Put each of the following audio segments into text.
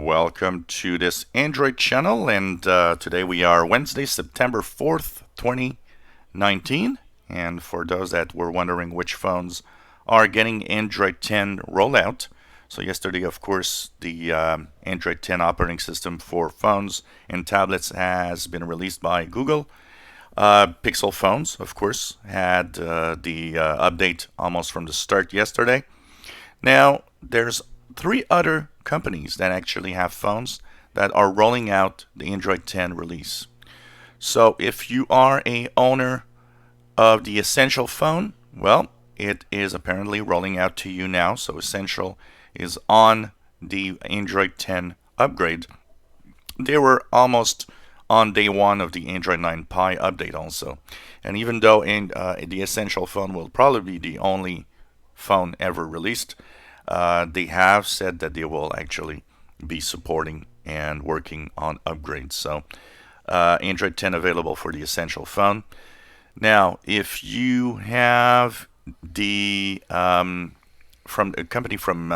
Welcome to this Android channel, and today we are Wednesday, September 4th, 2019. And for those that were wondering which phones are getting Android 10 rollout, so yesterday, of course, the Android 10 operating system for phones and tablets has been released by Google. Pixel phones, of course, had the update almost from the start yesterday. Now, there's 3 other companies that actually have phones that are rolling out the Android 10 release. So if you are a owner of the Essential phone, well, it is apparently rolling out to you now. So Essential is on the Android 10 upgrade. They were almost on day one of the Android 9 Pie update also. And even though the Essential phone will probably be the only phone ever released, they have said that they will actually be supporting and working on upgrades. So Android 10 available for the Essential phone. Now, if you have the from a company from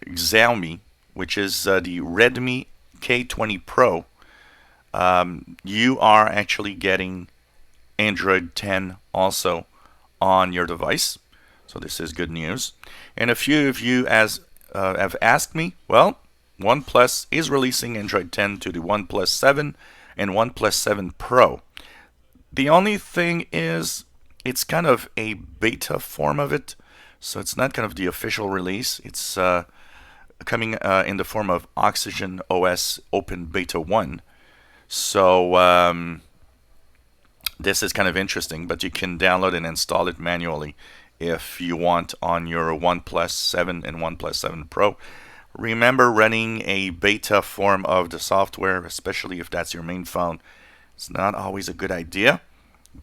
Xiaomi, which is the Redmi K20 Pro, you are actually getting Android 10 also on your device. So this is good news. And a few of you have asked me, well, OnePlus is releasing Android 10 to the OnePlus 7 and OnePlus 7 Pro. The only thing is it's kind of a beta form of it. So it's not kind of the official release. It's coming in the form of Oxygen OS Open Beta 1. So this is kind of interesting, but you can download and install it manually if you want on your OnePlus 7 and OnePlus 7 Pro. Remember, running a beta form of the software, especially if that's your main phone, it's not always a good idea.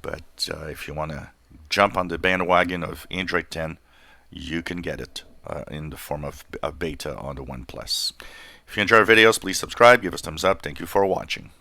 But if you want to jump on the bandwagon of Android 10, you can get it in the form of a beta on the OnePlus. If you enjoy our videos, please subscribe, give us a thumbs up. Thank you for watching.